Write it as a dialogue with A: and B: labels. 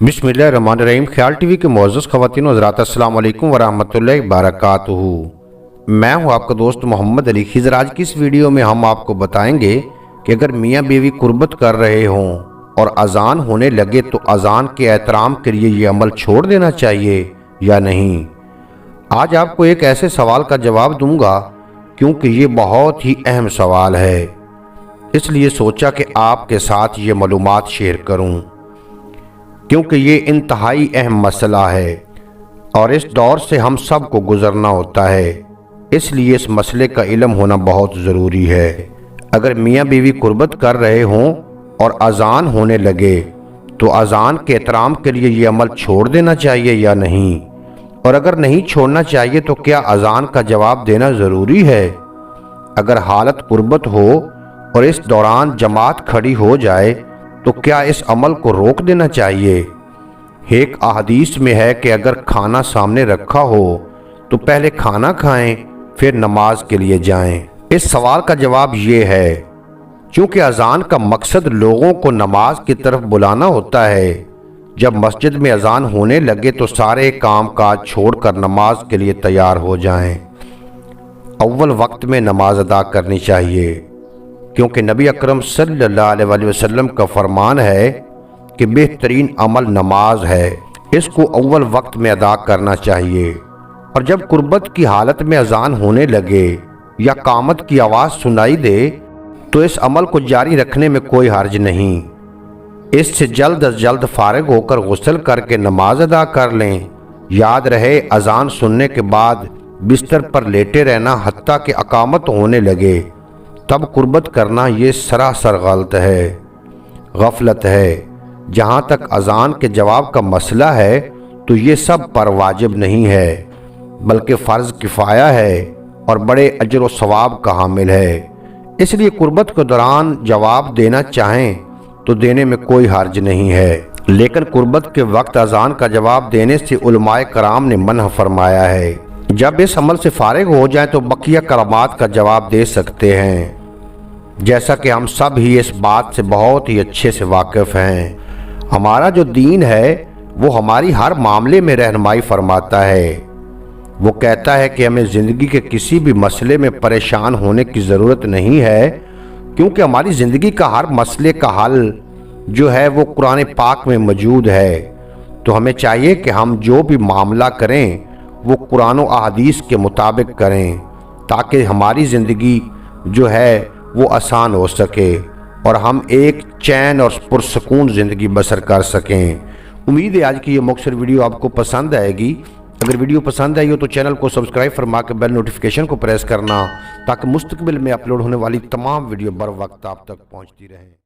A: बिस्मिल्लाहिर्रहमानिर्रहीम। ख्याल टीवी के मुअज़्ज़ज़ ख़वातीन व हज़रात, अस्सलाम वालेकुम वरहमतुल्लाहि वबरकातुहू। मैं हूं आपका दोस्त मोहम्मद अली खिज़र। आज की इस वीडियो में हम आपको बताएंगे कि अगर मियाँ बीवी कुर्बत कर रहे हों और अज़ान होने लगे तो अज़ान के एहतराम के लिए ये अमल छोड़ देना चाहिए या नहीं। आज आपको एक ऐसे सवाल का जवाब दूंगा क्योंकि ये बहुत ही अहम सवाल है, इसलिए सोचा कि आपके साथ ये मालूमात शेयर करूं, क्योंकि ये इंतहाई अहम मसला है और इस दौर से हम सब को गुजरना होता है, इसलिए इस मसले का इल्म होना बहुत ज़रूरी है। अगर मियाँ बीवी कुर्बत कर रहे हों और अज़ान होने लगे तो अज़ान के एहतराम के लिए ये अमल छोड़ देना चाहिए या नहीं, और अगर नहीं छोड़ना चाहिए तो क्या अज़ान का जवाब देना ज़रूरी है। अगर हालत कुर्बत हो और इस दौरान जमात खड़ी हो जाए तो क्या इस अमल को रोक देना चाहिए। एक अहदीस में है कि अगर खाना सामने रखा हो तो पहले खाना खाएं फिर नमाज के लिए जाएं। इस सवाल का जवाब ये है, क्योंकि अज़ान का मकसद लोगों को नमाज की तरफ बुलाना होता है। जब मस्जिद में अज़ान होने लगे तो सारे काम काज छोड़कर नमाज के लिए तैयार हो जाएं। अव्वल वक्त में नमाज अदा करनी चाहिए, क्योंकि नबी अकरम सल्लल्लाहु अलैहि वसल्लम का फरमान है कि बेहतरीन अमल नमाज है, इसको अव्वल वक्त में अदा करना चाहिए। और जब कुर्बत की हालत में अज़ान होने लगे या कामत की आवाज़ सुनाई दे तो इस अमल को जारी रखने में कोई हर्ज नहीं। इससे जल्द अज जल्द फारिग होकर गुस्ल करके नमाज अदा कर लें। याद रहे, अज़ान सुनने के बाद बिस्तर पर लेटे रहना हत्ता कि अकामत होने लगे तब कुर्बत करना ये सरासर गलत है, गफलत है। जहाँ तक अज़ान के जवाब का मसला है तो ये सब पर वाजिब नहीं है, बल्कि फ़र्ज़ किफ़ाया है और बड़े अजर व सवाब का हामिल है। इसलिए कुर्बत के दौरान जवाब देना चाहें तो देने में कोई हर्ज नहीं है, लेकिन कुर्बत के वक्त अज़ान का जवाब देने से उलमाए कराम ने मना फरमाया है। जब इस अमल से फारिग हो जाए तो बकिया कलमात का जवाब दे सकते हैं, जैसा कि हम सब ही इस बात से बहुत ही अच्छे से वाकिफ़ हैं। हमारा जो दीन है वो हमारी हर मामले में रहनुमाई फरमाता है। वो कहता है कि हमें ज़िंदगी के किसी भी मसले में परेशान होने की ज़रूरत नहीं है, क्योंकि हमारी ज़िंदगी का हर मसले का हल जो है वो कुरान पाक में मौजूद है। तो हमें चाहिए कि हम जो भी मामला करें वो कुरान और अहदीस के मुताबिक करें, ताकि हमारी ज़िंदगी जो है वो आसान हो सके और हम एक चैन और पुरसकून ज़िंदगी बसर कर सकें। उम्मीद है आज की ये मुख्तसर वीडियो आपको पसंद आएगी। अगर वीडियो पसंद आई हो तो चैनल को सब्सक्राइब फरमा के बेल नोटिफिकेशन को प्रेस करना, ताकि मुस्तकबिल में अपलोड होने वाली तमाम वीडियो बर वक्त आप तक पहुँचती रहें।